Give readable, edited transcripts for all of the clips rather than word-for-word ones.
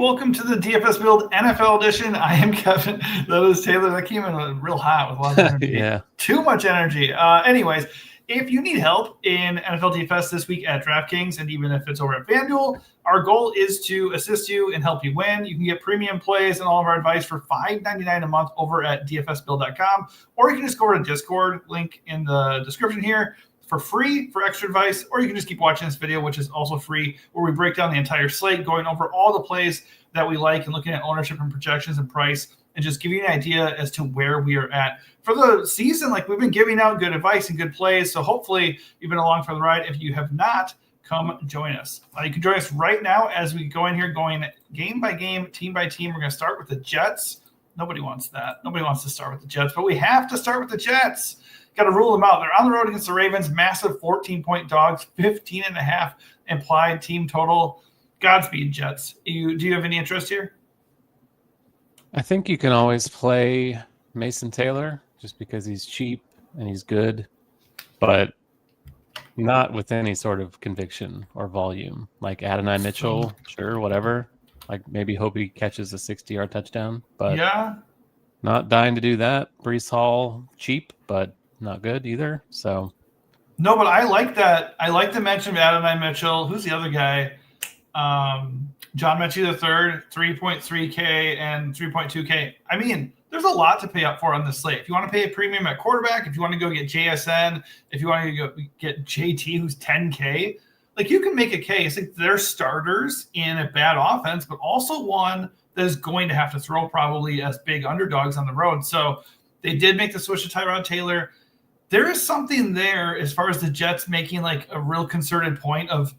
welcome to the DFS Build NFL edition. I am Kevin. That is Taylor. That came in real hot with a lot of energy. Yeah. Too much energy. Anyways, if you need help in NFL DFS this week at DraftKings, and even if it's over at FanDuel, our goal is to assist you and help you win. You can get premium plays and all of our advice for $5.99 a month over at dfsbuild.com, or you can just go over to Discord, link in the description here, for free for extra advice, or you can just keep watching this video, which is also free, where we break down the entire slate, going over all the plays that we like and looking at ownership and projections and price, and just giving you an idea as to where we are at for the season. Like, we've been giving out good advice and good plays, so hopefully you've been along for the ride. If you have not, come join us. You can join us right now as we go in here, going game by game, team by team. We're going to start with the Jets. Nobody wants that. Nobody wants to start with the Jets, but we have to start with the Jets. Got to rule them out. They're on the road against the Ravens, massive 14-point dogs, 15.5 implied team total. Godspeed, Jets. Do you have any interest here? I think you can always play Mason Taylor just because he's cheap and he's good, but not with any sort of conviction or volume. Like Adonai Mitchell, sure, whatever. Like maybe hope he catches a 60-yard touchdown, but yeah, not dying to do that. Breece Hall, cheap, but not good either. So no, but I like that. I like the mention of Adonai Mitchell. Who's the other guy? John Mechie III, 3.3K and 3.2K. I mean, there's a lot to pay up for on this slate. If you want to pay a premium at quarterback, if you want to go get JSN, if you want to go get JT, who's 10K, like, you can make a case. Like, they're starters in a bad offense, but also one that is going to have to throw probably as big underdogs on the road. So they did make the switch to Tyrod Taylor. There is something there as far as the Jets making like a real concerted point of,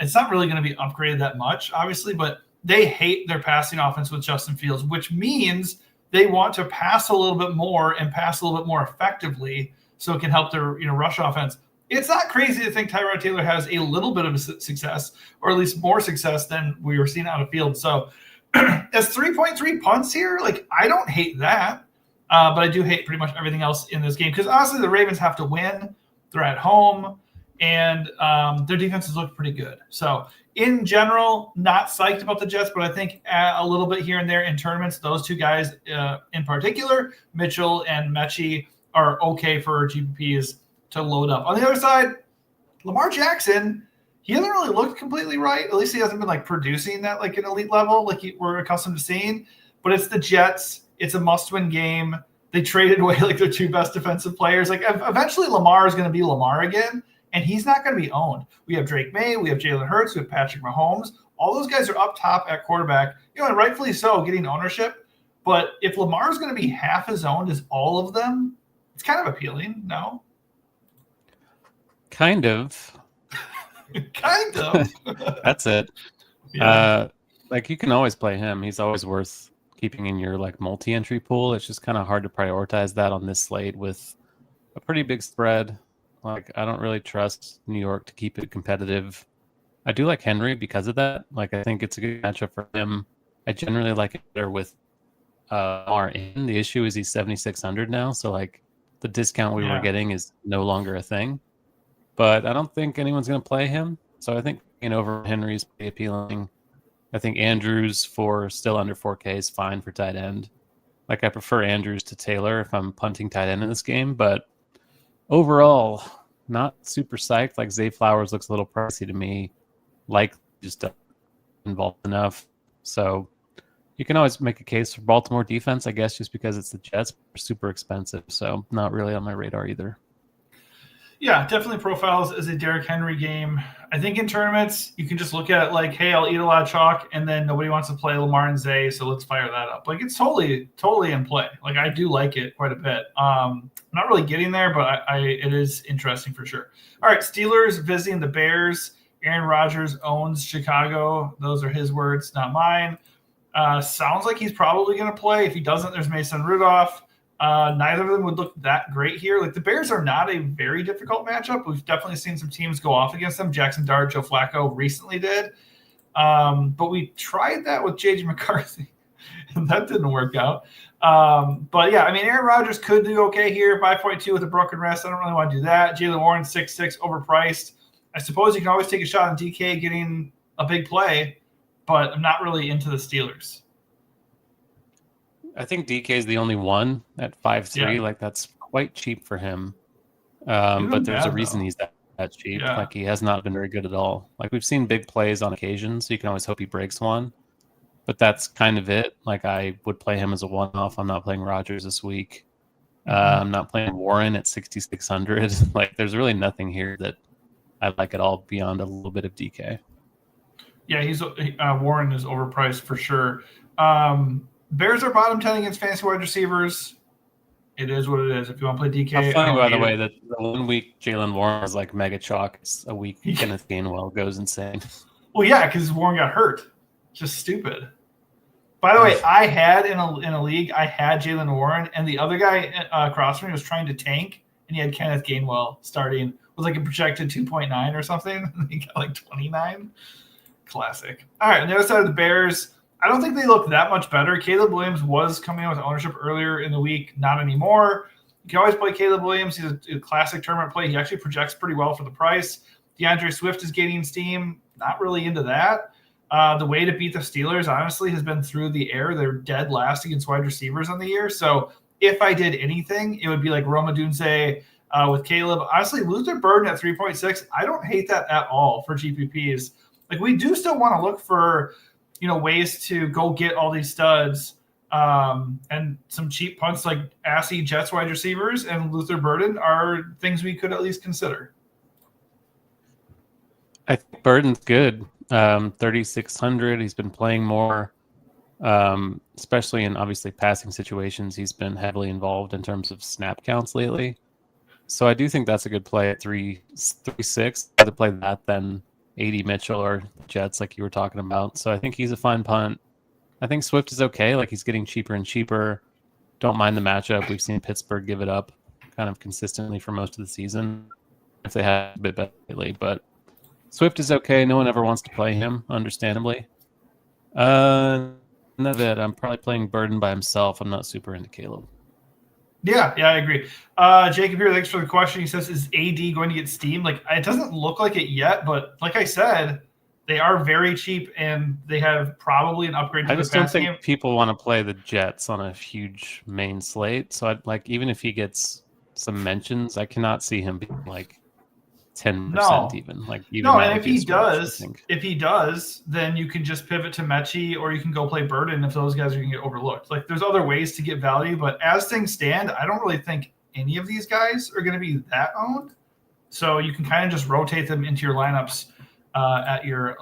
it's not really going to be upgraded that much, obviously, but they hate their passing offense with Justin Fields, which means they want to pass a little bit more and pass a little bit more effectively so it can help their rush offense. It's not crazy to think Tyrod Taylor has a little bit of success, or at least more success than we were seeing out of field. So as 3.3 punts here, like, I don't hate that. But I do hate pretty much everything else in this game because, honestly, the Ravens have to win. They're at home, and their defenses look pretty good. So, in general, not psyched about the Jets, but I think a little bit here and there in tournaments, those two guys in particular, Mitchell and Mechie, are okay for GPPs to load up. On the other side, Lamar Jackson, he hasn't really looked completely right. At least he hasn't been like producing that like an elite level like we're accustomed to seeing. But it's the Jets. It's a must-win game. They traded away like their two best defensive players. Like, eventually Lamar is going to be Lamar again, and he's not going to be owned. We have Drake May, we have Jalen Hurts, we have Patrick Mahomes. All those guys are up top at quarterback, and rightfully so, getting ownership. But if Lamar is going to be half as owned as all of them, it's kind of appealing, no? kind of. Kind of. That's it. Yeah. Like, you can always play him. He's always worth keeping in your like multi-entry pool. It's just kind of hard to prioritize that on this slate with a pretty big spread. Like, I don't really trust New York to keep it competitive. I do like Henry because of that. Like, I think it's a good matchup for him. I generally like it better with R in. The issue is he's 7,600 now, so like the discount we were getting is no longer a thing. But I don't think anyone's going to play him, so I think over Henry is pretty appealing. I think Andrews for still under 4K is fine for tight end. Like, I prefer Andrews to Taylor if I'm punting tight end in this game, but overall, not super psyched. Like, Zay Flowers looks a little pricey to me. Like, just not involved enough. So you can always make a case for Baltimore defense, I guess, just because it's the Jets. They're super expensive, so not really on my radar either. Yeah, definitely profiles as a Derrick Henry game. I think in tournaments, you can just look at it like, hey, I'll eat a lot of chalk, and then nobody wants to play Lamar and Zay, so let's fire that up. Like, it's totally in play. Like, I do like it quite a bit. I'm not really getting there, but it is interesting for sure. All right, Steelers visiting the Bears. Aaron Rodgers owns Chicago. Those are his words, not mine. Sounds like he's probably going to play. If he doesn't, there's Mason Rudolph. Neither of them would look that great here. Like, the Bears are not a very difficult matchup. We've definitely seen some teams go off against them. Jackson Dart, Joe Flacco recently did. But we tried that with J.J. McCarthy, and that didn't work out. But, yeah, I mean, Aaron Rodgers could do okay here, 5.2 with a broken wrist. I don't really want to do that. Jaylen Warren, 6.6, overpriced. I suppose you can always take a shot on DK getting a big play, but I'm not really into the Steelers. I think DK is the only one at 5.3. Yeah. Like that's quite cheap for him. He's But been there's a bad, reason though. he's that cheap. Yeah. Like he has not been very good at all. Like we've seen big plays on occasion, so you can always hope he breaks one. But that's kind of it. Like I would play him as a one-off. I'm not playing Rodgers this week. I'm not playing Warren at 6,600. Like there's really nothing here that I like at all beyond a little bit of DK. Yeah, Warren is overpriced for sure. Bears are bottom 10 against fantasy wide receivers. It is what it is. If you want to play DK, How funny, by the way, that the 1 week Jalen Warren was like mega chalk. It's a week Kenneth Gainwell goes insane. Well, yeah, because Warren got hurt. Just stupid. By the way, I had in a league, I had Jalen Warren, and the other guy across from me was trying to tank, and he had Kenneth Gainwell starting with like a projected 2.9 or something. And he got like 29. Classic. All right, on the other side of the Bears, I don't think they look that much better. Caleb Williams was coming in with ownership earlier in the week, not anymore. You can always play Caleb Williams. He's a classic tournament play. He actually projects pretty well for the price. DeAndre Swift is gaining steam. Not really into that. The way to beat the Steelers, honestly, has been through the air. They're dead last against wide receivers on the year. So if I did anything, it would be like Rome Odunze with Caleb. Honestly, Luther Burden at 3.6, I don't hate that at all for GPPs. Like we do still want to look for, ways to go get all these studs and some cheap punts like Assy Jets wide receivers and Luther Burden are things we could at least consider. I think Burden's good. 3,600. He's been playing more, especially in obviously passing situations. He's been heavily involved in terms of snap counts lately. So I do think that's a good play at 3.6. I'd rather play that than 80 Mitchell or Jets like you were talking about. So I think he's a fine punt. I think Swift is okay. Like he's getting cheaper and cheaper. Don't mind the matchup. We've seen Pittsburgh give it up kind of consistently for most of the season if they had a bit better lately. But Swift is okay. No one ever wants to play him, understandably. None of it. I'm probably playing Burden by himself. I'm not super into Caleb. Yeah, I agree. Jacob here, thanks for the question. He says, is AD going to get steam? Like, it doesn't look like it yet, but like I said, they are very cheap and they have probably an upgrade to I the just don't passing think game. people want to play the Jets on a huge main slate. So I'd like, even if he gets some mentions, I cannot see him being like 10% even. Like even no, that and would be a stretch, if he does, then you can just pivot to Mechie or you can go play Burden if those guys are going to get overlooked. Like there's other ways to get value, but as things stand, I don't really think any of these guys are going to be that owned. So you can kind of just rotate them into your lineups at your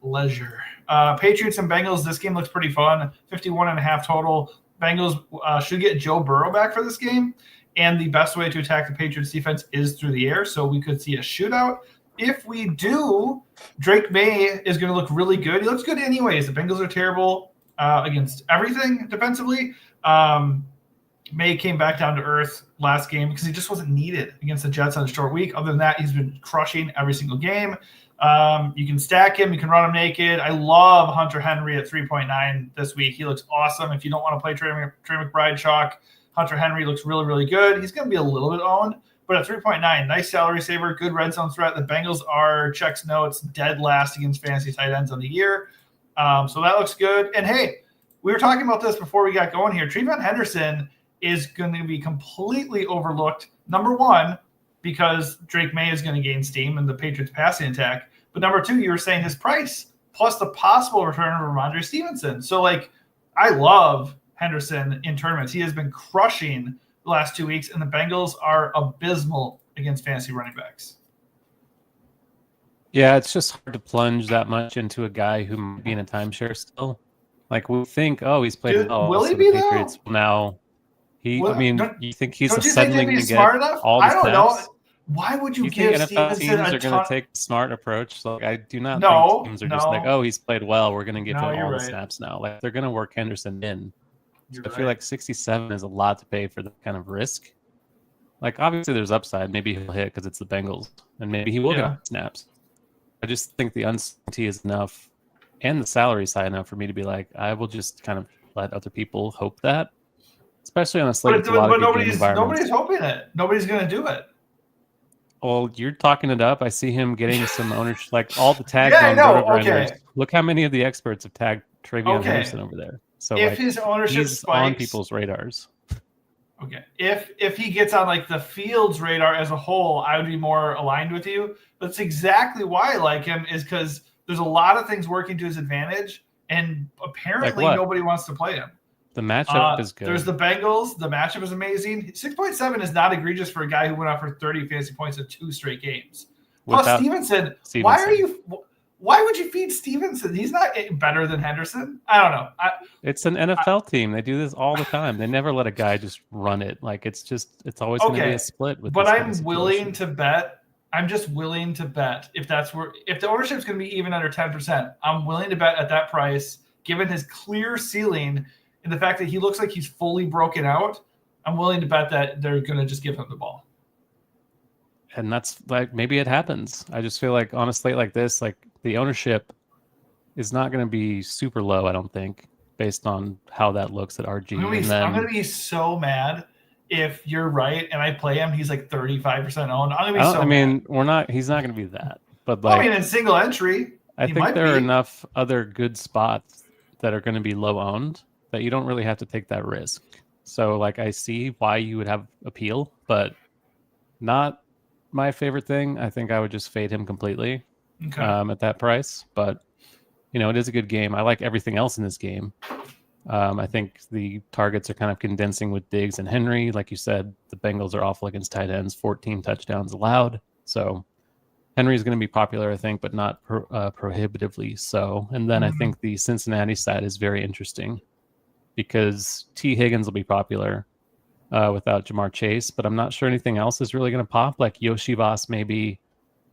leisure. Patriots and Bengals, this game looks pretty fun. 51.5 total. Bengals should get Joe Burrow back for this game. And the best way to attack the Patriots defense is through the air. So we could see a shootout. If we do, Drake May is going to look really good. He looks good anyways. The Bengals are terrible against everything defensively. May came back down to earth last game because he just wasn't needed against the Jets on a short week. Other than that, he's been crushing every single game. You can stack him. You can run him naked. I love Hunter Henry at 3.9 this week. He looks awesome. If you don't want to play Trey McBride chalk, Hunter Henry looks really, really good. He's going to be a little bit owned, but at 3.9, nice salary saver, good red zone threat. The Bengals are, checks notes, dead last against fantasy tight ends on the year. So that looks good. And hey, we were talking about this before we got going here. Trayvon Henderson is going to be completely overlooked. Number one, because Drake May is going to gain steam in the Patriots passing attack. But number two, you were saying his price plus the possible return of Ramondre Stevenson. So like, I love Henderson in tournaments. He has been crushing the last 2 weeks, and the Bengals are abysmal against fantasy running backs. Yeah, it's just hard to plunge that much into a guy who might be in a timeshare still. Like we think, oh, he's played well. Will he so be the Patriots though? Now he. Well, I mean, you think he's don't you suddenly think going to get smart enough? all the I don't snaps? know. Why would you think give NFL Stevenson teams a are going to take a smart approach? Like I do not think teams are just like, oh, he's played well. We're going to give him all the snaps now. Like they're going to work Henderson in. So I feel like 67 is a lot to pay for that kind of risk. Like obviously there's upside. Maybe he'll hit because it's the Bengals, and maybe he will get snaps. I just think the uncertainty is enough, and the salary is high enough for me to be like, I will just kind of let other people hope that, especially on a slate with a lot of good game environments. Nobody's hoping it. Nobody's going to do it. Well, you're talking it up. I see him getting some ownership, like all the tags Yeah, I on know. RotoGrinders. Okay. Look how many of the experts have tagged Travion Okay. Henderson over there. So If like his ownership he's on spikes, people's radars. okay. If he gets on like the field's radar as a whole, I would be more aligned with you. That's exactly why I like him, is because there's a lot of things working to his advantage, and apparently what? nobody wants to play him. The matchup is good. There's the Bengals. The matchup is amazing. 6.7 is not egregious for a guy who went out for 30 fantasy points in 2 straight games. Plus, Without Stevenson. Stevenson. Why would you feed Stevenson? He's not better than Henderson. I don't know. It's an NFL team. They do this all the time. They never let a guy just run it. Like it's always going to be a split with. But this I'm kind of willing to bet. I'm just willing to bet if the ownership is going to be even under 10%. I'm willing to bet at that price, given his clear ceiling and the fact that he looks like he's fully broken out. I'm willing to bet that they're going to just give him the ball. And that's like, maybe it happens. I just feel like on a slate like this, like the ownership is not going to be super low, I don't think, based on how that looks at RG. I'm going to be so mad if you're right and I play him. He's like 35% owned. I'm going to be so mad. He's not going to be that. But like, in single entry, I think there are enough other good spots that are going to be low owned that you don't really have to take that risk. So like, I see why you would have appeal, but not my favorite thing. I think I would just fade him completely at that price. But it is a good game. I like everything else in this game. I think the targets are kind of condensing with Diggs and Henry. Like you said, the Bengals are awful against tight ends, 14 touchdowns allowed. So Henry is going to be popular, I think, but not prohibitively so. And then I think the Cincinnati side is very interesting because T. Higgins will be popular without Jamar Chase, but I'm not sure anything else is really going to pop. Like Yoshi Voss, maybe.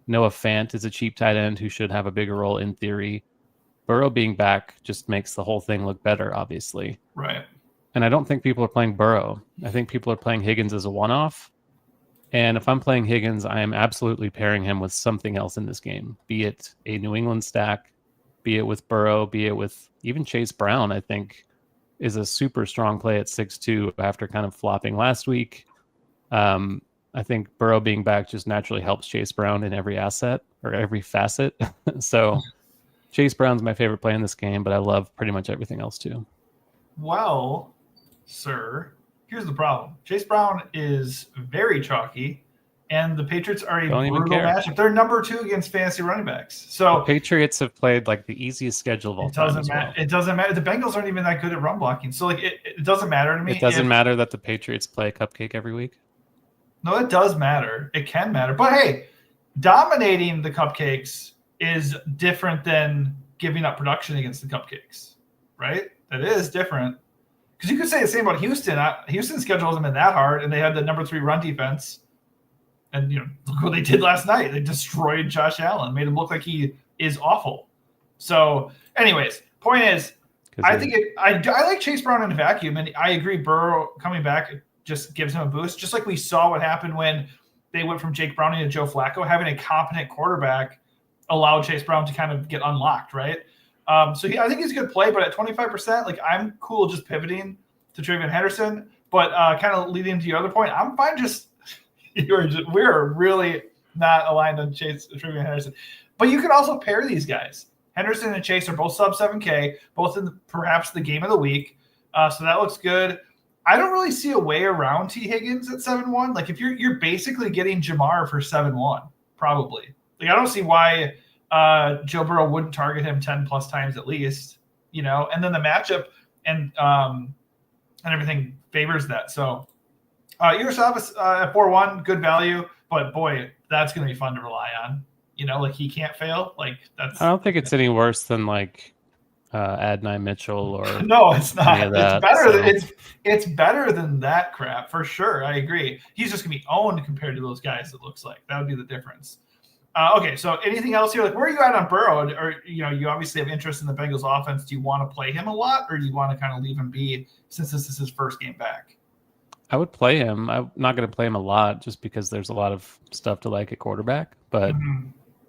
Noah Fant is a cheap tight end who should have a bigger role in theory. Burrow being back just makes the whole thing look better, obviously. Right. And I don't think people are playing Burrow. I think people are playing Higgins as a one-off. And if I'm playing Higgins, I am absolutely pairing him with something else in this game, be it a New England stack, be it with Burrow, be it with even Chase Brown, I think is a super strong play at 6-2 after kind of flopping last week. I think Burrow being back just naturally helps Chase Brown in every asset or every facet. So Chase Brown's my favorite play in this game, but I love pretty much everything else too. Well, sir, here's the problem. Chase Brown is very chalky, and the Patriots are a brutal matchup. They're number 2 against fantasy running backs. So the Patriots have played like the easiest schedule of all time. It doesn't matter. The Bengals aren't even that good at run blocking. So like it doesn't matter to me. It doesn't matter that the Patriots play a cupcake every week. No, it does matter. It can matter. But hey, dominating the cupcakes is different than giving up production against the cupcakes, right? That is different. Because you could say the same about Houston. Houston's schedule hasn't been that hard, and they had the number 3 run defense. And look what they did last night. They destroyed Josh Allen, made him look like he is awful. So, anyways, point is, I think I like Chase Brown in a vacuum, and I agree. Burrow coming back just gives him a boost. Just like we saw what happened when they went from Jake Browning to Joe Flacco, having a competent quarterback allowed Chase Brown to kind of get unlocked, right? I think he's a good play, but at 25%, like I'm cool just pivoting to Travion Henderson. But kind of leading to your other point, I'm fine just we're really not aligned on Travion Henderson. But you can also pair these guys. Henderson and Chase are both sub 7K, both in perhaps the game of the week. So that looks good. I don't really see a way around T. Higgins at 7-1. Like if you're basically getting Jamar for 7-1, probably. Like I don't see why Joe Burrow wouldn't target him 10 plus times at least, and then the matchup and everything favors that. So Yurosavas at 4-1, good value, but boy, that's going to be fun to rely on. Like he can't fail. Like that's. I don't think it's any worse than like Adonai Mitchell or no, it's not. That, it's better tthan that crap for sure. I agree. He's just gonna be owned compared to those guys. It looks like that would be the difference. Okay, so anything else here? Like, where are you at on Burrow? Or you obviously have interest in the Bengals offense. Do you want to play him a lot, or do you want to kind of leave him be since this is his first game back? I would play him. I'm not going to play him a lot just because there's a lot of stuff to like at quarterback. But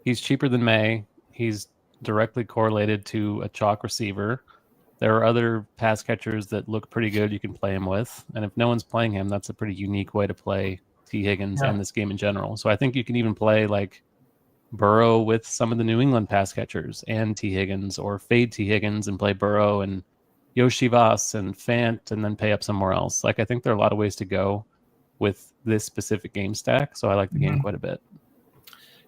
he's cheaper than May. He's directly correlated to a chalk receiver. There are other pass catchers that look pretty good you can play him with. And if no one's playing him, that's a pretty unique way to play T. Higgins and this game in general. So I think you can even play like Burrow with some of the New England pass catchers and T. Higgins, or fade T. Higgins and play Burrow and Yoshi Voss and Fant and then pay up somewhere else. Like I think there are a lot of ways to go with this specific game stack. So I like the game quite a bit.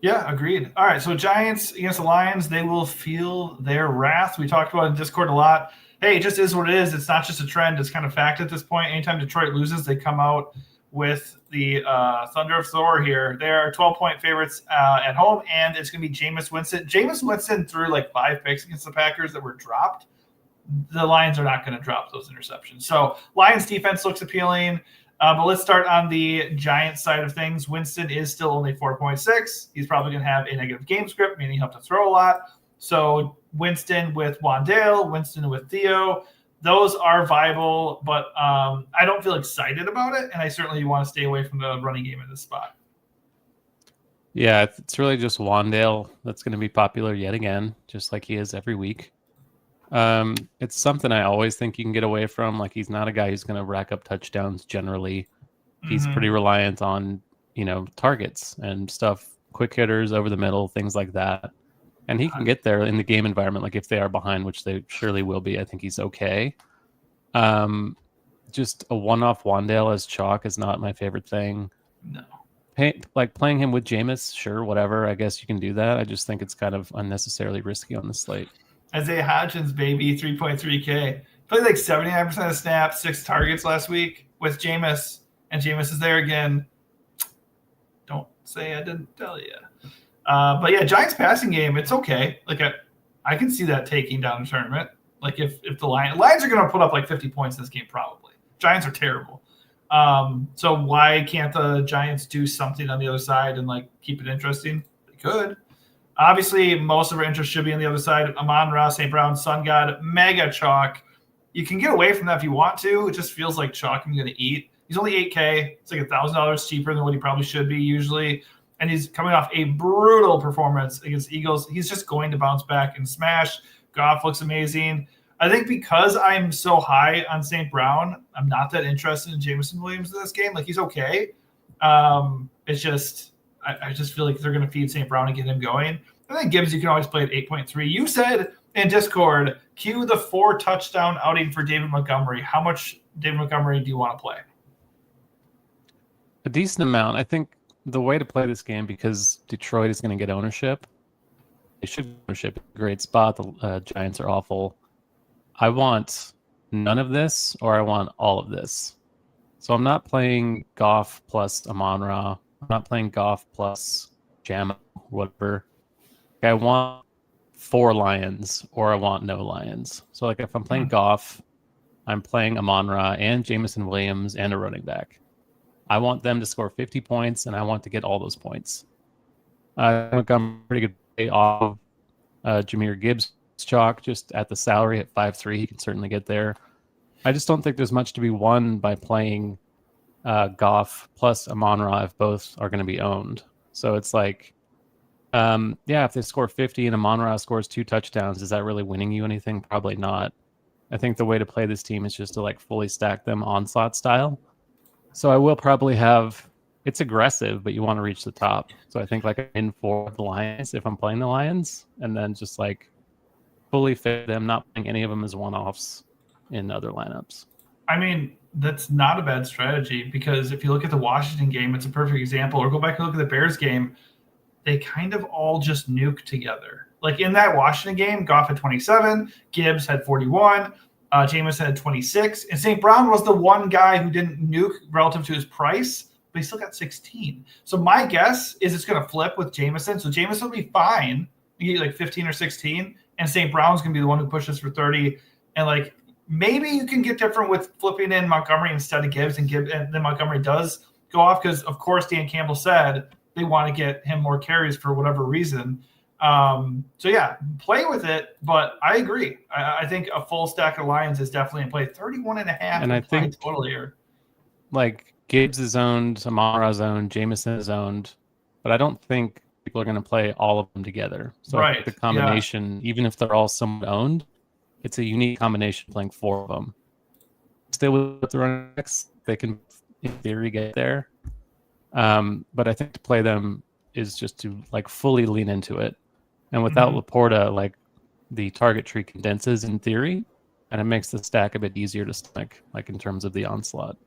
Yeah, agreed. All right, so Giants against the Lions, they will feel their wrath. We talked about it in Discord a lot. Hey, it just is what it is. It's not just a trend. It's kind of fact at this point. Anytime Detroit loses, they come out with the Thunder of Thor here. They are 12-point favorites at home, and it's going to be Jameis Winston. Jameis Winston threw like 5 picks against the Packers that were dropped. The Lions are not going to drop those interceptions. So Lions defense looks appealing. But let's start on the Giants side of things. Winston is still only 4.6. He's probably going to have a negative game script, meaning he'll have to throw a lot. So Winston with Wandale, Winston with Theo, those are viable, but I don't feel excited about it, and I certainly want to stay away from the running game in this spot. Yeah, it's really just Wandale that's going to be popular yet again, just like he is every week. It's something I always think you can get away from. Like he's not a guy who's going to rack up touchdowns generally. He's pretty reliant on, targets and stuff, quick hitters over the middle, things like that. And he can get there in the game environment. Like if they are behind, which they surely will be, I think he's okay. Just a one-off Wandale as chalk is not my favorite thing. No. Like playing him with Jameis, sure, whatever. I guess you can do that. I just think it's kind of unnecessarily risky on the slate. Isaiah Hodgins, baby, 3.3K. Played like 79% of snaps, 6 targets last week with Jameis, and Jameis is there again. Don't say I didn't tell you. But yeah, Giants passing game, it's okay. Like I can see that taking down the tournament. Like if the Lions are going to put up like 50 points in this game, probably. Giants are terrible. So why can't the Giants do something on the other side and like keep it interesting? They could. Obviously, most of our interest should be on the other side. Amon-Ra, St. Brown, Sun God, mega chalk. You can get away from that if you want to. It just feels like chalk I'm going to eat. He's only $8K. It's like $1,000 cheaper than what he probably should be usually. And he's coming off a brutal performance against Eagles. He's just going to bounce back and smash. Goff looks amazing. I think because I'm so high on St. Brown, I'm not that interested in Jameson Williams in this game. Like, he's okay. It's just I just feel like they're going to feed St. Brown and get him going. I think Gibbs, you can always play at 8.3. You said in Discord, cue the 4-touchdown outing for David Montgomery. How much David Montgomery do you want to play? A decent amount. I think the way to play this game, because Detroit is going to get ownership, they should get ownership. Great spot. The Giants are awful. I want none of this, or I want all of this. So I'm not playing Goff plus Amon-Ra. I'm not playing Goff plus Jam, whatever. I want 4 Lions, or I want no Lions. So like if I'm playing Goff, I'm playing Amon-Ra and Jameson Williams and a running back. I want them to score 50 points, and I want to get all those points. I think I'm pretty good pay off Jahmyr Gibbs chalk just at the salary at 5.3. He can certainly get there. I just don't think there's much to be won by playing Goff plus Amon-Ra if both are going to be owned. So it's like, if they score 50 and Amon-Ra scores 2 touchdowns, is that really winning you anything? Probably not. I think the way to play this team is just to like fully stack them onslaught style. So I will probably have, it's aggressive, but you want to reach the top. So I think like I'm in for the Lions if I'm playing the Lions, and then just like fully fit them, not playing any of them as one-offs in other lineups. I mean, that's not a bad strategy, because if you look at the Washington game, it's a perfect example. Or go back and look at the Bears game. They kind of all just nuke together. Like in that Washington game, Goff had 27, Gibbs had 41, Jameson had 26, and St. Brown was the one guy who didn't nuke relative to his price, but he still got 16. So my guess is it's going to flip with Jameson. So Jameson will be fine. You get like 15 or 16, and St. Brown's going to be the one who pushes for 30. And like maybe you can get different with flipping in Montgomery instead of Gibbs, and then Montgomery does go off because, of course, Dan Campbell said they want to get him more carries for whatever reason. So yeah, play with it, but I agree. I think a full stack of Lions is definitely in play. 31.5, and I think total here. Like Gibbs is owned, Amon-Ra's owned, Jameson is owned, but I don't think people are going to play all of them together. So I think the combination, even if they're all somewhat owned, it's a unique combination playing 4 of them. Still with the running backs, they can in theory get there. But I think to play them is just to like fully lean into it. And without Laporta, like the target tree condenses in theory, and it makes the stack a bit easier to stomach, like in terms of the onslaught.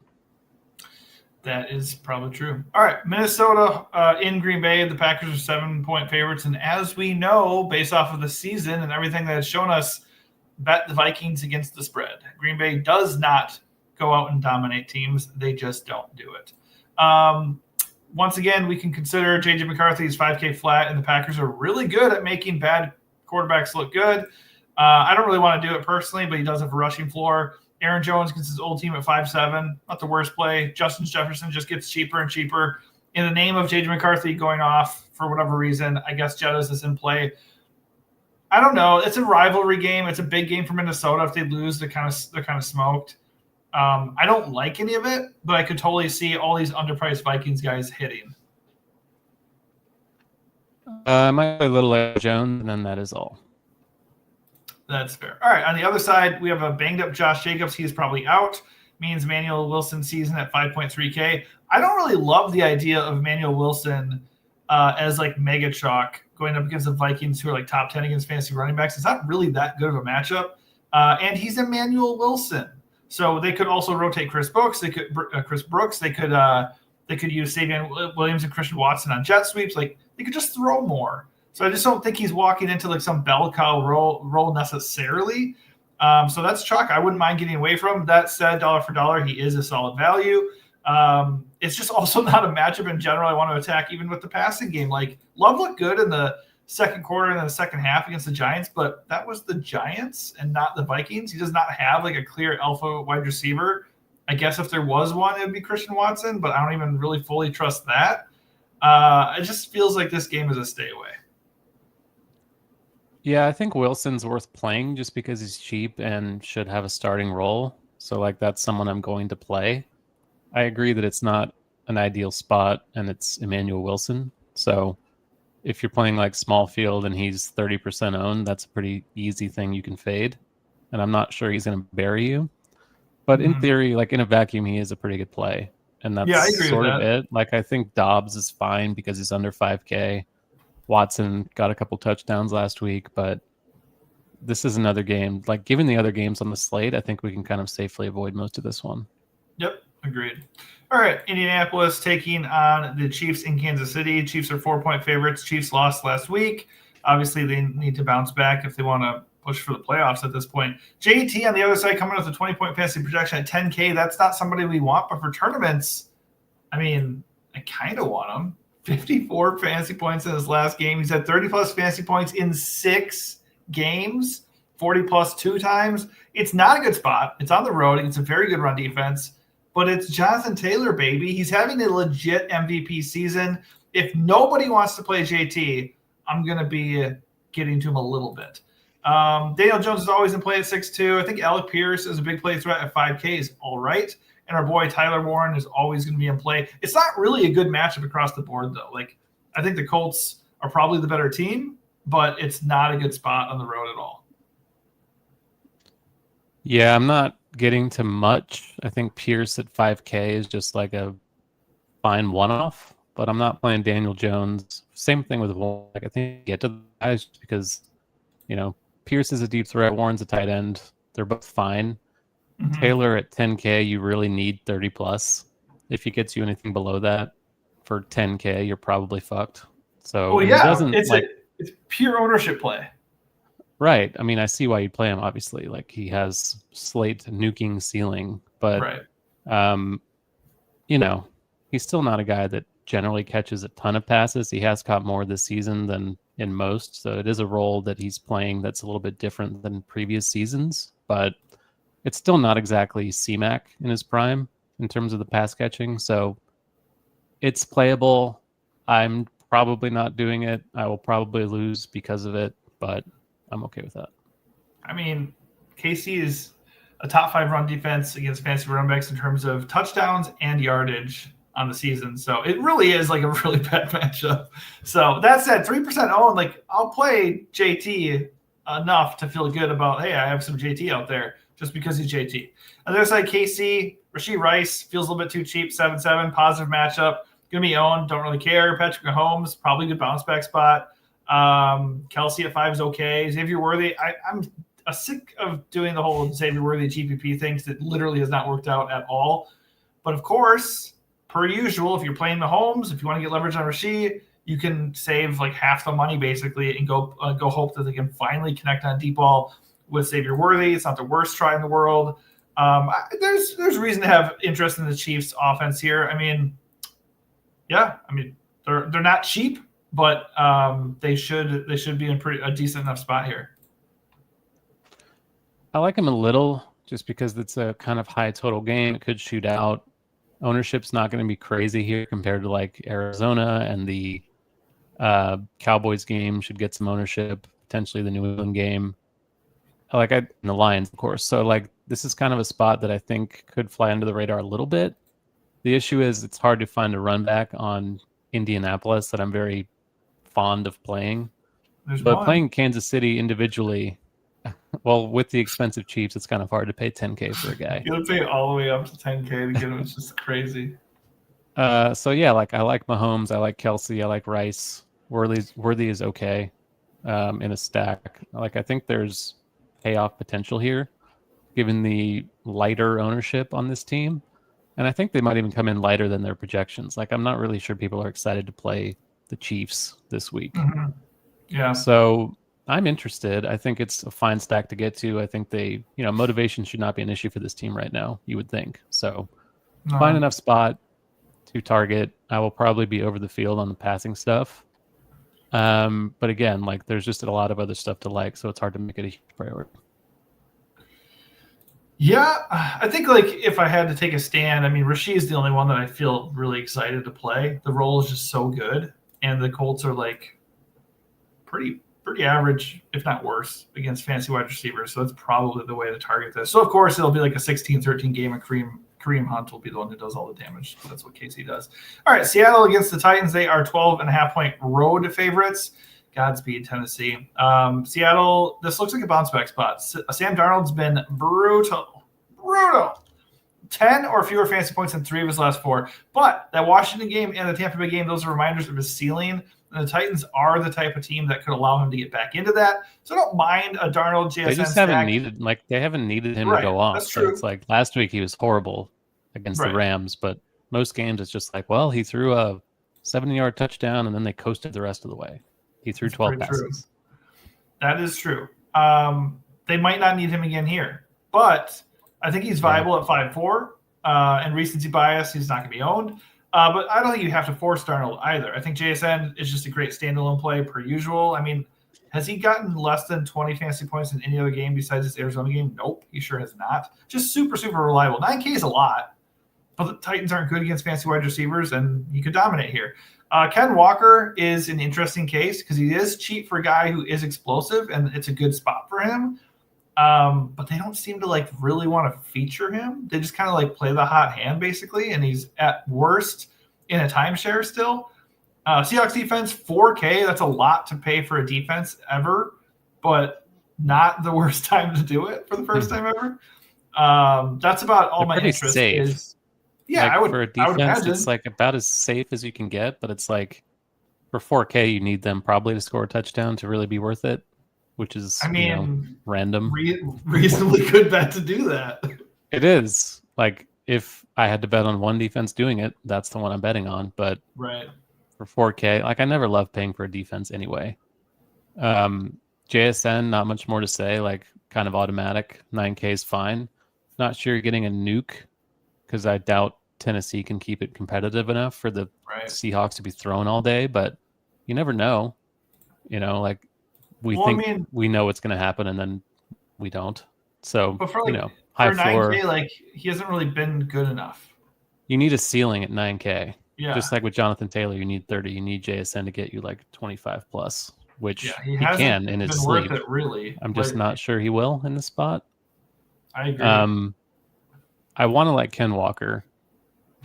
That is probably true. All right, Minnesota in Green Bay. The Packers are 7-point favorites, and as we know, based off of the season and everything that has shown us, bet the Vikings against the spread. Green Bay does not go out and dominate teams; they just don't do it. Once again, we can consider J.J. McCarthy's 5K flat, and the Packers are really good at making bad quarterbacks look good. I don't really want to do it personally, but he does have a rushing floor. Aaron Jones gets his old team at 5-7. Not the worst play. Justin Jefferson just gets cheaper and cheaper. In the name of J.J. McCarthy going off for whatever reason, I guess Jettas is in play. I don't know. It's a rivalry game. It's a big game for Minnesota. If they lose, they're kind of smoked. I don't like any of it, but I could totally see all these underpriced Vikings guys hitting. I might play a little like Jones, and then that is all. That's fair. All right. On the other side, we have a banged up Josh Jacobs. He's probably out. Means Manuel Wilson season at 5.3K. I don't really love the idea of Manuel Wilson as like mega chalk going up against the Vikings, who are like top 10 against fantasy running backs. It's not really that good of a matchup. And he's Emmanuel Wilson. So they could also rotate Chris Brooks. They could They could use Savion Williams and Christian Watson on jet sweeps. Like they could just throw more. So I just don't think he's walking into like some bell cow role necessarily. So that's chalk I wouldn't mind getting away from. That said, dollar for dollar, he is a solid value. It's just also not a matchup in general I want to attack, even with the passing game. Like Love looked good in the second quarter and then the second half against the Giants, but that was the Giants and not the Vikings. He does not have like a clear alpha wide receiver. I guess if there was one, it would be Christian Watson, but I don't even really fully trust that. It just feels like this game is a stay away. Yeah, I think Wilson's worth playing just because he's cheap and should have a starting role. So like that's someone I'm going to play. I agree that it's not an ideal spot and it's Emmanuel Wilson. So if you're playing like small field and he's 30% owned, that's a pretty easy thing you can fade. And I'm not sure he's going to bury you. But in theory, like in a vacuum, he is a pretty good play. And that's sort of it. Like I think Dobbs is fine because he's under 5K. Watson got a couple touchdowns last week, but this is another game. Like given the other games on the slate, I think we can kind of safely avoid most of this one. Yep, agreed. All right, Indianapolis taking on the Chiefs in Kansas City. Chiefs are 4-point favorites. Chiefs lost last week. Obviously, they need to bounce back if they want to push for the playoffs at this point. JT on the other side coming with a 20-point fantasy projection at 10K. That's not somebody we want, but for tournaments, I mean, I kind of want him. 54 fantasy points in his last game. He's had 30-plus fantasy points in 6 games, 40-plus 2 times. It's not a good spot. It's on the road. It's a very good run defense, but it's Jonathan Taylor, baby. He's having a legit MVP season. If nobody wants to play JT, I'm going to be getting to him a little bit. Daniel Jones is always in play at 6'2". I think Alec Pierce is a big play threat at 5K is all right. And our boy Tyler Warren is always going to be in play. It's not really a good matchup across the board, though. Like, I think the Colts are probably the better team, but it's not a good spot on the road at all. Yeah, I'm not getting to much. I think Pierce at 5K is just like a fine one-off, but I'm not playing Daniel Jones. Same thing with Warren. Like, I think you get to the guys because, you know, Pierce is a deep threat. Warren's a tight end. They're both fine. Taylor at 10K, you really need 30 plus. If he gets you anything below that for 10K, you're probably fucked. So it's pure ownership play. Right. I mean, I see why you'd play him, obviously. Like he has slate nuking ceiling, but you know, he's still not a guy that generally catches a ton of passes. He has caught more this season than in most. So it is a role that he's playing that's a little bit different than previous seasons, but it's still not exactly C-Mac in his prime in terms of the pass catching. So it's playable. I'm probably not doing it. I will probably lose because of it, but I'm okay with that. I mean, KC is a top 5 run defense against fantasy running backs in terms of touchdowns and yardage on the season. So it really is like a really bad matchup. So that said, 3% owned, like I'll play JT enough to feel good about, hey, I have some JT out there. Just because he's JT. On the other side, KC, Rashee Rice feels a little bit too cheap, 7-7, positive matchup. Gonna be owned. Don't really care. Patrick Mahomes, probably good bounce back spot. Kelsey at 5 is okay. Xavier Worthy, I'm sick of doing the whole Xavier Worthy GPP things that literally has not worked out at all. But of course, per usual, if you're playing Mahomes, if you want to get leverage on Rashid, you can save like half the money basically and go hope that they can finally connect on deep ball with Xavier Worthy. It's not the worst try in the world. There's reason to have interest in the Chiefs offense here. I mean, yeah, I mean they're not cheap, but they should be in a decent enough spot here. I like him a little just because it's a kind of high total game. It could shoot out. Ownership's not going to be crazy here compared to like Arizona, and the Cowboys game should get some ownership, potentially the New England game. And the Lions, of course. So like this is kind of a spot that I think could fly under the radar a little bit. The issue is it's hard to find a run back on Indianapolis that I'm very fond of playing. Playing Kansas City individually, well, with the expensive Chiefs, it's kind of hard to pay $10K for a guy. You have to pay all the way up to $10K to get him. It's just crazy. So yeah, like I like Mahomes, I like Kelsey, I like Rice. Worthy is okay in a stack. Like I think there's payoff potential here, given the lighter ownership on this team. And I think they might even come in lighter than their projections. Like I'm not really sure people are excited to play the Chiefs this week. Mm-hmm. Yeah. So I'm interested. I think it's a fine stack to get to. I think motivation should not be an issue for this team right now, you would think. So find enough spot to target. I will probably be over the field on the passing stuff. But again, like there's just a lot of other stuff to like, so it's hard to make it a huge priority. Yeah, I think like if I had to take a stand, I mean, Rashid is the only one that I feel really excited to play. The role is just so good, and the Colts are like pretty average, if not worse, against fantasy wide receivers. So that's probably the way to target this. So of course it'll be like a 16-13 game, and Kareem Hunt will be the one who does all the damage. That's what Casey does. All right, Seattle against the Titans. They are 12.5-point road favorites. Godspeed, Tennessee. Seattle, this looks like a bounce back spot. Sam Darnold's been brutal. 10 or fewer fantasy points in 3 of his last 4. But that Washington game and the Tampa Bay game, those are reminders of his ceiling. And the Titans are the type of team that could allow him to get back into that. So I don't mind a Darnold JSN They just haven't needed him to go off. That's true. So it's like last week he was horrible against the Rams, but most games it's just like, well, he threw a 70-yard touchdown and then they coasted the rest of the way. He threw 12 passes. True. That is true. They might not need him again here, but I think he's viable at 5.4. And recency bias, he's not going to be owned. But I don't think you have to force Darnold either. I think JSN is just a great standalone play per usual. I mean, has he gotten less than 20 fantasy points in any other game besides this Arizona game? Nope, he sure has not. Just super, super reliable. 9K is a lot, but the Titans aren't good against fantasy wide receivers, and you could dominate here. Ken Walker is an interesting case because he is cheap for a guy who is explosive, and it's a good spot for him. But they don't seem to like really want to feature him. They just kind of like play the hot hand basically, and he's at worst in a timeshare still. Seahawks defense 4K. That's a lot to pay for a defense ever, but not the worst time to do it for the first time ever. That's about all my interest is. Yeah, like I would. For a defense, it's like about as safe as you can get, but it's like for 4K, you need them probably to score a touchdown to really be worth it. Which is, random. Reasonably good bet to do that. It is. Like, if I had to bet on one defense doing it, that's the one I'm betting on. But for 4K, like, I never love paying for a defense anyway. JSN, not much more to say. Like, kind of automatic. 9K is fine. Not sure you're getting a nuke because I doubt Tennessee can keep it competitive enough for the Seahawks to be thrown all day. But you never know. Like, we know what's going to happen, and then we don't. So, but for high for 9K, floor, like he hasn't really been good enough. You need a ceiling at 9K. Yeah. Just like with Jonathan Taylor, you need 30. You need JSN to get you like 25 plus, which he can in his sleep. Worth it, really. I'm just not sure he will in this spot. I agree. I want to like Ken Walker.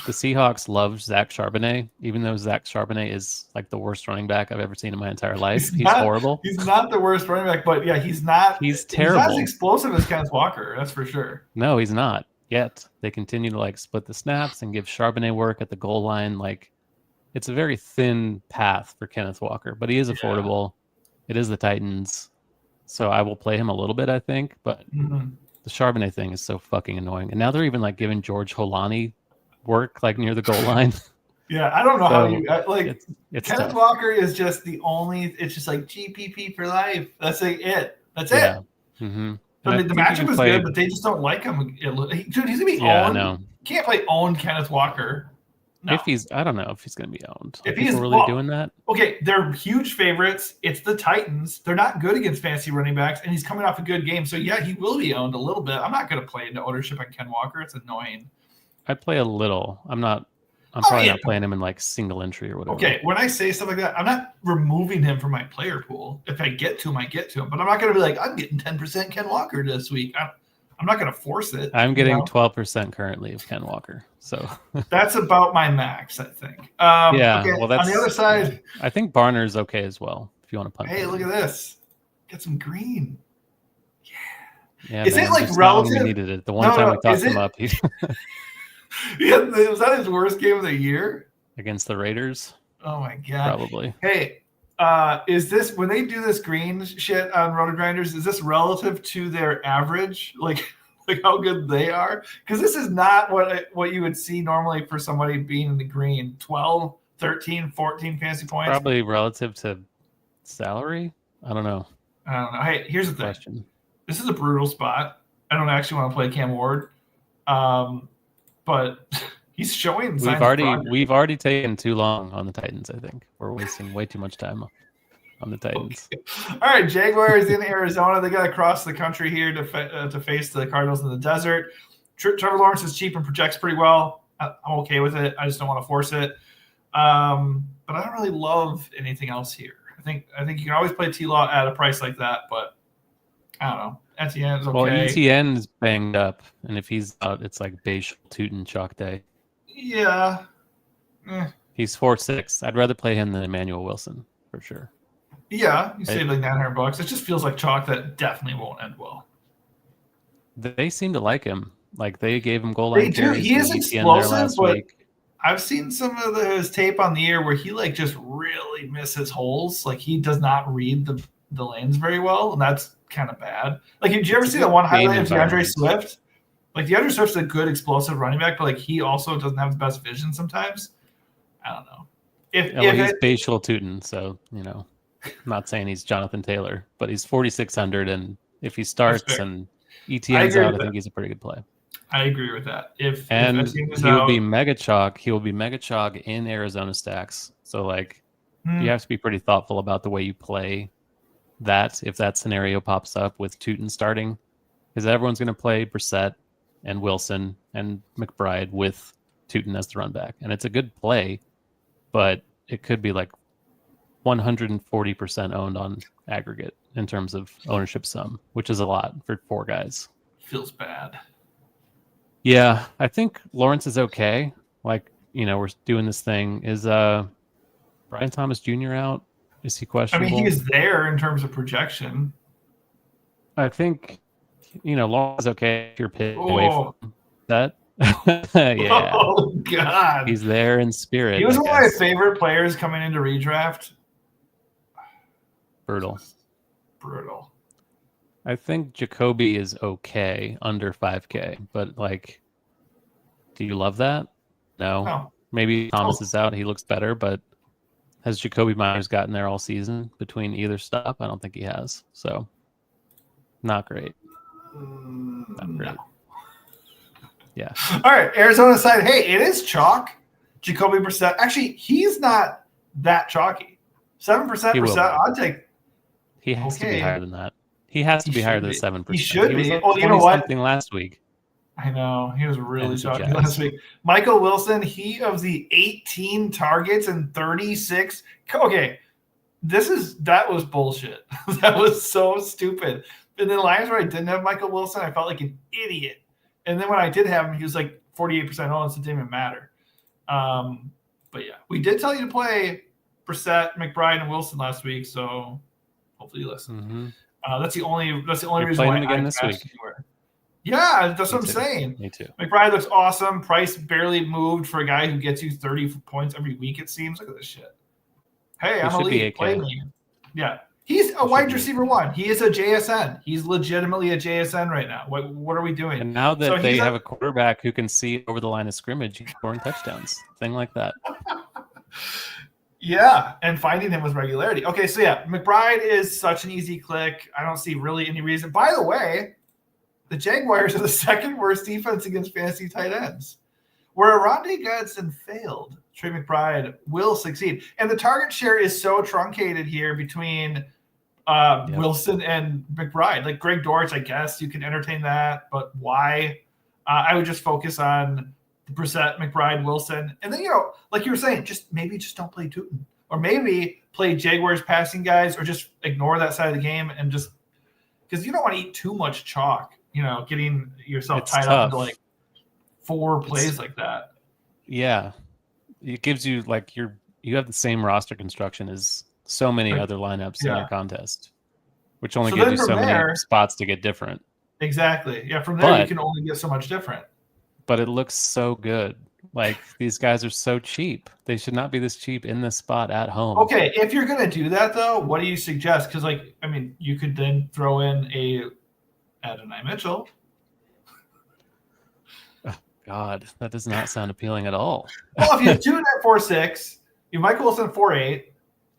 The Seahawks love Zach Charbonnet, even though Zach Charbonnet is like the worst running back I've ever seen in my entire life. He's horrible. He's not the worst running back, but yeah, he's not. He's terrible. He's not as explosive as Kenneth Walker, that's for sure. No, he's not yet. They continue to like split the snaps and give Charbonnet work at the goal line. Like it's a very thin path for Kenneth Walker, but he is affordable. It is the Titans, so I will play him a little bit, I think. But the Charbonnet thing is so fucking annoying, and now they're even like giving George Holani work like near the goal line. Yeah, I don't know how you like. It's Kenneth tough. Walker is just the only. It's just like GPP for life. That's like it. That's it. Mm-hmm. I mean, the matchup is good, but they just don't like him. Dude, he's gonna be owned. No. Can't play owned Kenneth Walker. No. I don't know if he's gonna be owned. If people really doing that? Okay, they're huge favorites. It's the Titans. They're not good against fantasy running backs, and he's coming off a good game. So yeah, he will be owned a little bit. I'm not gonna play into ownership on Ken Walker. It's annoying. I play a little. I'm probably not playing him in like single entry or whatever. Okay, when I say stuff like that, I'm not removing him from my player pool. If I get to him, I get to him. But I'm not going to be like, I'm getting 10% Ken Walker this week. I'm not going to force it. I'm getting 12% currently of Ken Walker. So that's about my max, I think. Okay, well, that's on the other side. I think Barner's okay as well. If you want to punt. Hey, look at this. Get some green. Yeah. Is it like relative? We needed it. The one time we talked him up. Yeah, was that his worst game of the year? Against the Raiders? Oh my god. Probably. Hey, is this when they do this green shit on Roto Grinders, is this relative to their average? Like how good they are? Because this is not what you would see normally for somebody being in the green. 12, 13, 14 fantasy points. Probably relative to salary. I don't know. Hey, here's the thing. Question. This is a brutal spot. I don't actually want to play Cam Ward. But he's showing signs we've already taken too long on the Titans, I think. We're wasting way too much time on the Titans. Okay. All right, Jaguars in Arizona. They got to cross the country here to face the Cardinals in the desert. Trevor Lawrence is cheap and projects pretty well. I'm okay with it. I just don't want to force it. But I don't really love anything else here. I think you can always play T-Law at a price like that, but I don't know. Etienne is okay. Well, Etienne is banged up, and if he's out, it's like Bayshall, Tootin, chalk day. Yeah. He's 4.6. I'd rather play him than Emmanuel Wilson, for sure. Yeah, you save like $900. It just feels like chalk that definitely won't end well. They seem to like him. Like, they gave him goal line. They do. He is explosive, but I've seen some of his tape on the year where he like just really misses holes. Like, he does not read the lanes very well, and that's kind of bad. Like, did you ever see the one highlight of DeAndre Swift? Like, DeAndre Swift's a good explosive running back, but like he also doesn't have the best vision sometimes. I don't know. He's Bayshall Tootin, so I'm not saying he's Jonathan Taylor, but he's 4,600, and if he starts and ETN's out, I think he's a pretty good play. I agree with that. If he'll be mega chalk. He will be mega chalk in Arizona stacks. So like, you have to be pretty thoughtful about the way you play that if that scenario pops up with Tootin starting, because everyone's going to play Brissett and Wilson and McBride with Tootin as the run back, and it's a good play, but it could be like 140% owned on aggregate in terms of ownership sum, which is a lot for 4 guys. Feels bad. Yeah, I think Lawrence is okay. Like, we're doing this thing. Is Brian Thomas Jr. out? Is he questionable? I mean, he is there in terms of projection. I think, Lawrence is okay if you're picked away from that. Yeah. Oh, God. He's there in spirit. He was one of my favorite players coming into redraft. Brutal. I think Jacoby is okay under 5K, but like, do you love that? No. Maybe Thomas is out. He looks better, but has Jacoby Myers gotten there all season between either stop? I don't think he has. So, not great. Not great. No. Yeah. All right, Arizona side. Hey, it is chalk. Jacoby Brissett. Actually, he's not that chalky. 7% Brissett. I'd take. He has to be higher than that. He has to be higher than 7%. He should be. Well, you know what? Something last week. I know. He was really chalky last week. Michael Wilson, he of the 18 targets and 36. Okay, that was bullshit. That was so stupid. And then lines where I didn't have Michael Wilson, I felt like an idiot. And then when I did have him, he was like 48% owned, so it didn't even matter. But yeah, we did tell you to play Brissett, McBride, and Wilson last week, so hopefully you listen. Mm-hmm. That's the only reason why again this week. Anywhere. Yeah, that's what I'm too. saying. Me too. McBride looks awesome. Price barely moved for a guy who gets you 30 points every week, it seems. Look at this shit. Hey, I'm elite. Play me. Yeah. He's a wide receiver 1. He is a JSN. He's legitimately a JSN right now. What are we doing? And now that they have a quarterback who can see over the line of scrimmage, he's scoring touchdowns. Thing like that. Yeah, and finding him with regularity. Okay, so yeah, McBride is such an easy click. I don't see really any reason. By the way, the Jaguars are the second worst defense against fantasy tight ends. Where Rondé Gadsden failed, Trey McBride will succeed. And the target share is so truncated here between Wilson and McBride. Like Greg Dortch, I guess you can entertain that, but why? I would just focus on Brissett, McBride, Wilson. And then, like you were saying, just don't play Tootin. Or maybe play Jaguars passing guys or just ignore that side of the game and just – because you don't want to eat too much chalk, getting yourself tied up into like 4 plays like that. Yeah. It gives you like you have the same roster construction as so many other lineups in your contest, which only gives you so many spots to get different. Exactly. Yeah, from there you can only get so much different. But it looks so good. Like these guys are so cheap. They should not be this cheap in this spot at home. Okay, if you're going to do that though, what do you suggest? Because you could then throw in Adonai Mitchell. Oh, God, that does not sound appealing at all. Well, if you have Tootin at 4.6, you have Michael Wilson at 4.8,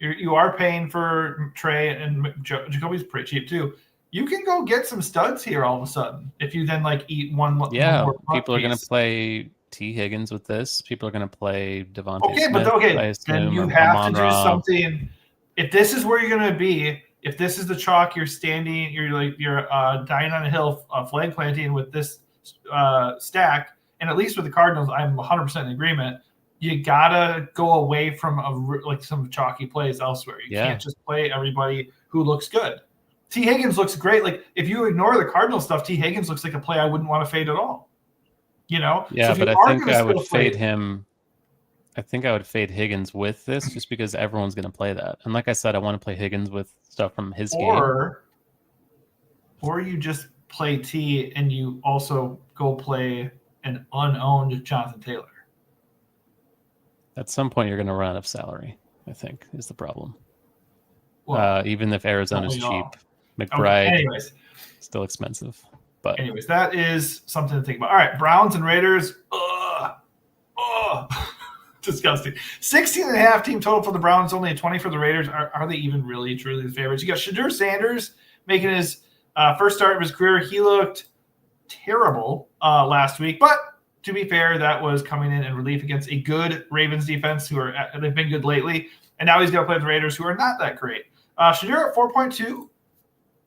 you are paying for Trey and Jacoby's pretty cheap too. You can go get some studs here all of a sudden if you then eat one. Yeah, one more people are going to play T. Higgins with this. People are going to play Devontae Smith. Then you have to do something. If this is where you're going to be, if this is the chalk you're standing, you're dying on a hill, flag planting with this stack, and at least with the Cardinals, I'm 100% in agreement. You gotta go away from some chalky plays elsewhere. You can't just play everybody who looks good. T. Higgins looks great. Like if you ignore the Cardinal stuff, T. Higgins looks like a play I wouldn't want to fade at all. Yeah, so but I think I would fade him. I think I would fade Higgins with this just because everyone's going to play that. And like I said, I want to play Higgins with stuff from his game. Or you just play T and you also go play an unowned Jonathan Taylor. At some point, you're going to run out of salary, I think, is the problem. Well, even if Arizona's cheap, McBride still expensive. But anyways, that is something to think about. All right, Browns and Raiders. Disgusting. 16.5 team total for the Browns, only a 20 for the Raiders. Are they even really, truly the favorites? You got Shadur Sanders making his first start of his career. He looked terrible last week, but to be fair, that was coming in relief against a good Ravens defense they've been good lately. And now he's got to play with the Raiders who are not that great. Shadur at 4.2.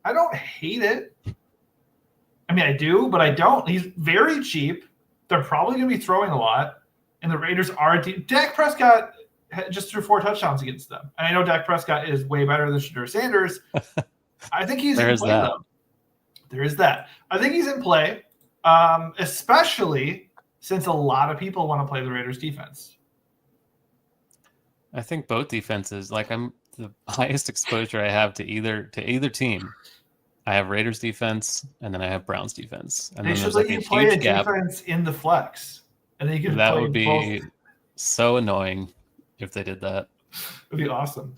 I don't hate it. I mean, I do, but I don't. He's very cheap. They're probably going to be throwing a lot. And the Raiders are Dak Prescott just threw 4 touchdowns against them. And I know Dak Prescott is way better than Shadur Sanders. I think he's in play, though. There is that. I think he's in play, especially since a lot of people want to play the Raiders defense. I think both defenses, I'm the highest exposure I have to either team. I have Raiders defense, and then I have Browns defense. And they then should let you play a defense in the flex. And then you can that would be so annoying if they did that. It would be awesome.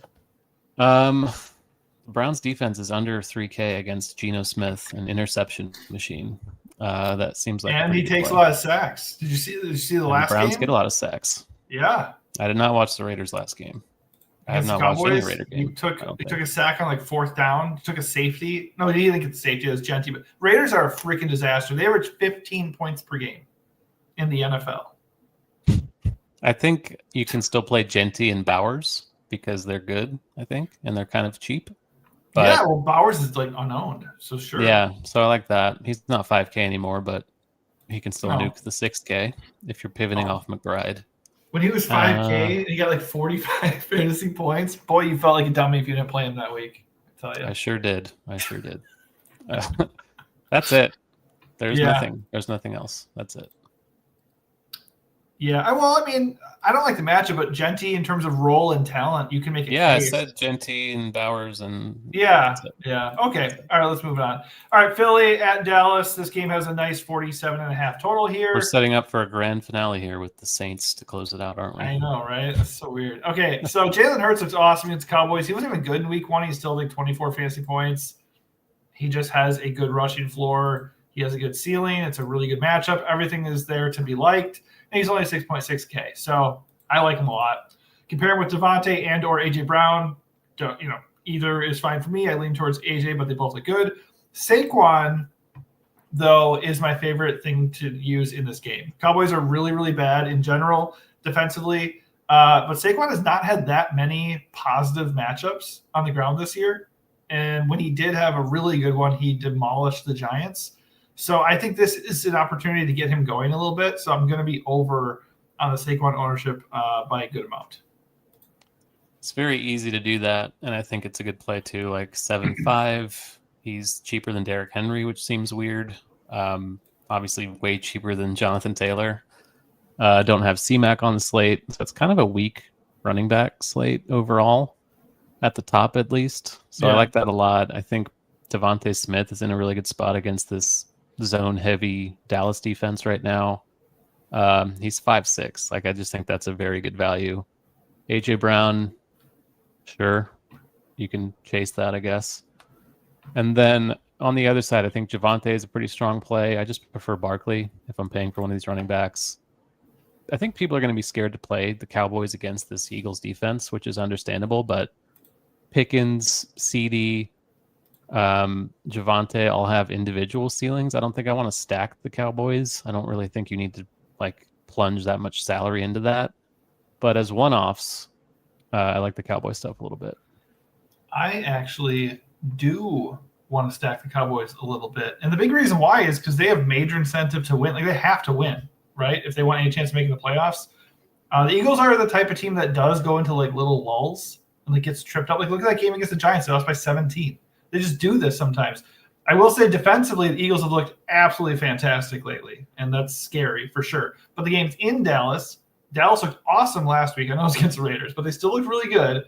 Browns defense is under 3K against Geno Smith, an interception machine. That seems like, and he takes a lot of sacks. Did you see the last game? Browns get a lot of sacks. Yeah, I did not watch the Raiders last game. I have not watched any Raider game. He took a sack on 4th down. He took a safety. No, he didn't get the safety. It was Genty. But Raiders are a freaking disaster. They average 15 points per game in the NFL. I think you can still play Genty and Bowers because they're good, I think, and they're kind of cheap. But, yeah, well, Bowers is unowned, so sure. Yeah, so I like that. He's not 5K anymore, but he can still nuke the 6K if you're pivoting off McBride. When he was 5K and he got 45 fantasy points, boy, you felt like a dummy if you didn't play him that week. I tell you. I sure did. That's it. There's nothing. There's nothing else. That's it. Yeah, I mean, I don't like the matchup, but Genty in terms of role and talent, you can make a Yeah, I case. said Genty and Bowers and Yeah. Okay. All right, let's move on. All right, Philly at Dallas. This game has a nice 47.5 total here. We're setting up for a grand finale here with the Saints to close it out, aren't we? I know, right? That's so weird. Okay, so Jalen Hurts looks awesome against the Cowboys. He wasn't even good in week 1. He's still like 24 fantasy points. He just has a good rushing floor. He has a good ceiling. It's a really good matchup. Everything is there to be liked. And he's only 6.6K. So I like him a lot. Compare him with Devontae and or AJ Brown. Either is fine for me. I lean towards AJ, but they both look good. Saquon, though, is my favorite thing to use in this game. Cowboys are really, really bad in general defensively. But Saquon has not had that many positive matchups on the ground this year. And when he did have a really good one, he demolished the Giants. So I think this is an opportunity to get him going a little bit. So I'm going to be over on the Saquon ownership by a good amount. It's very easy to do that, and I think it's a good play too. Like 7.5, he's cheaper than Derrick Henry, which seems weird. Obviously, way cheaper than Jonathan Taylor. Don't have C-Mac on the slate, so it's kind of a weak running back slate overall, at the top at least. So I like that a lot. I think Devontae Smith is in a really good spot against this zone-heavy Dallas defense right now. He's 5'6". Like, I just think that's a very good value. AJ Brown, sure, you can chase that, I guess. And then on the other side, I think Javonte is a pretty strong play. I just prefer Barkley if I'm paying for one of these running backs. I think people are going to be scared to play the Cowboys against this Eagles defense, which is understandable, but Pickens, CD, Javonte all have individual ceilings. I don't think I want to stack the Cowboys. I don't really think you need to plunge that much salary into that. But as one-offs, I like the Cowboy stuff a little bit. I actually do want to stack the Cowboys a little bit. And the big reason why is because they have major incentive to win. Like, they have to win, right? If they want any chance of making the playoffs. The Eagles are the type of team that does go into little lulls and gets tripped up. Like, look at that game against the Giants. They lost by 17. They just do this sometimes. I will say defensively, the Eagles have looked absolutely fantastic lately, and that's scary for sure. But the game's in Dallas. Dallas looked awesome last week. I know it was against the Raiders, but they still look really good.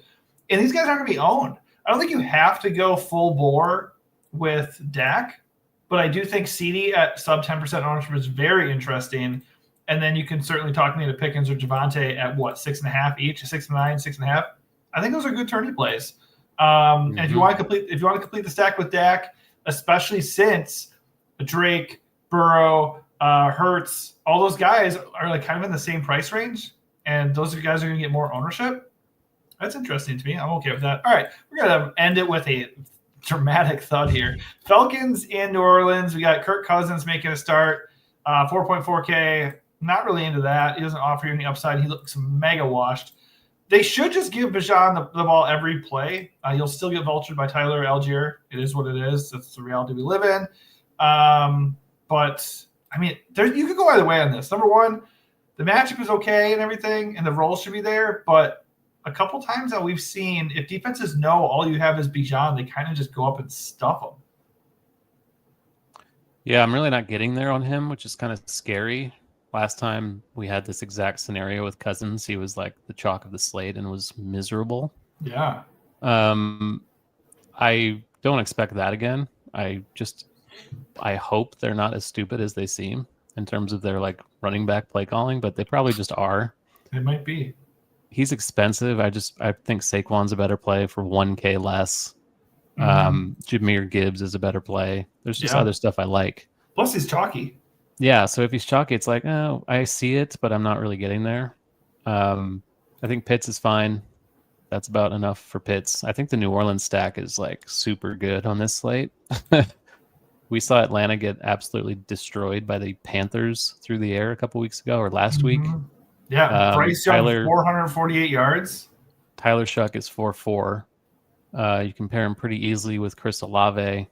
And these guys aren't going to be owned. I don't think you have to go full bore with Dak, but I do think CD at sub 10% ownership is very interesting. And then you can certainly talk me to Pickens or Javonte at 6.5 each, 6.9, 6.5. I think those are good tourney plays. And if you want to complete the stack with Dak, especially since Drake, Burrow, Hurts, all those guys are kind of in the same price range, and those guys are going to get more ownership. That's interesting to me. I'm okay with that. All right, we're going to end it with a dramatic thud here. Falcons in New Orleans. We got Kirk Cousins making a start, 4.4K. Not really into that. He doesn't offer you any upside. He looks mega washed. They should just give Bijan the ball every play. You'll still get vultured by Tyler Algier. It is what it is. That's the reality we live in. But, I mean, you could go either way on this. Number one, the matchup is okay and everything, and the roles should be there. But a couple times that we've seen, if defenses know all you have is Bijan, they kind of just go up and stuff them. Yeah, I'm really not getting there on him, which is kind of scary. Last time we had this exact scenario with Cousins, he was like the chalk of the slate and was miserable. Yeah. I don't expect that again. I hope they're not as stupid as they seem in terms of their running back play calling, but they probably just are. It might be. He's expensive. I think Saquon's a better play for 1K less. Jahmyr Gibbs is a better play. There's just other stuff I like. Plus he's chalky. Yeah, so if he's chalky, it's oh, I see it, but I'm not really getting there. I think Pitts is fine. That's about enough for Pitts. I think the New Orleans stack is super good on this slate. We saw Atlanta get absolutely destroyed by the Panthers through the air a couple weeks ago or last week. Yeah, Bryce Young, 448 yards. Tyler Shuck is 4.4. You compare him pretty easily with Chris Olave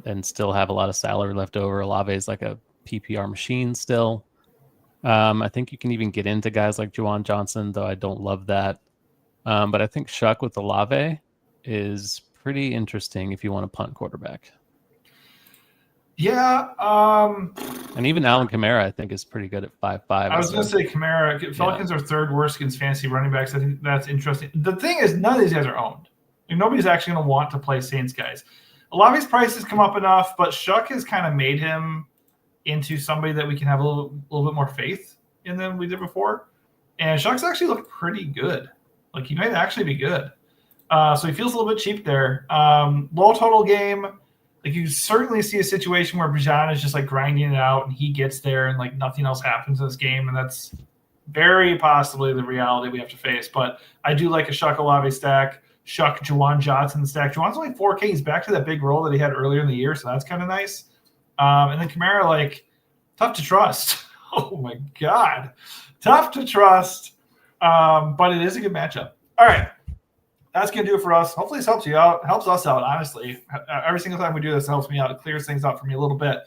and still have a lot of salary left over. Olave is like a PPR machine still. I think you can even get into guys like Juwan Johnson, though I don't love that. But I think Shuck with Olave is pretty interesting if you want to punt quarterback. Yeah. And even Alvin Kamara, I think, is pretty good at 5'5". I was going to say Kamara. Falcons are third worst against fantasy running backs. I think that's interesting. The thing is, none of these guys are owned. Like, nobody's actually going to want to play Saints guys. A lot of these prices come up enough, but Shuck has kind of made him into somebody that we can have a little bit more faith in than we did before. And Shuck's actually looked pretty good. Like, he might actually be good. So he feels a little bit cheap there. Low total game. Like, you certainly see a situation where Bijan is just like grinding it out and he gets there and like nothing else happens in this game. And that's very possibly the reality we have to face. But I do like a Shuck Olave stack, Shuck Juwan Johnson stack. Juwan's only 4K. He's back to that big role that he had earlier in the year. So that's kind of nice. And then Kamara, like, tough to trust. Oh my God. Tough to trust. But it is a good matchup. All right. That's going to do it for us. Hopefully this helps you out. Helps us out, honestly. Every single time we do this, it helps me out. It clears things up for me a little bit.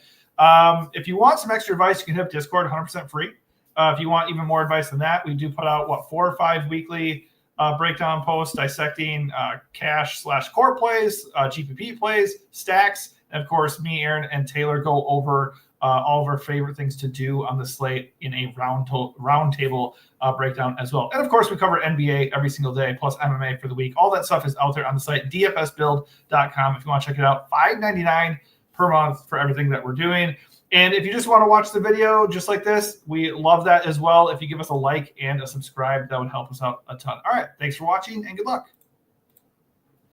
If you want some extra advice, you can hit Discord, 100% free. If you want even more advice than that, we do put out, 4 or 5 weekly breakdown posts dissecting cash/core plays, GPP plays, stacks. And, of course, me, Aaron, and Taylor go over all of our favorite things to do on the slate in a round table breakdown as well. And, of course, we cover NBA every single day, plus MMA for the week. All that stuff is out there on the site, dfsbuild.com. If you want to check it out, $5.99 per month for everything that we're doing. And if you just want to watch the video just like this, we love that as well. If you give us a like and a subscribe, that would help us out a ton. All right, thanks for watching, and good luck.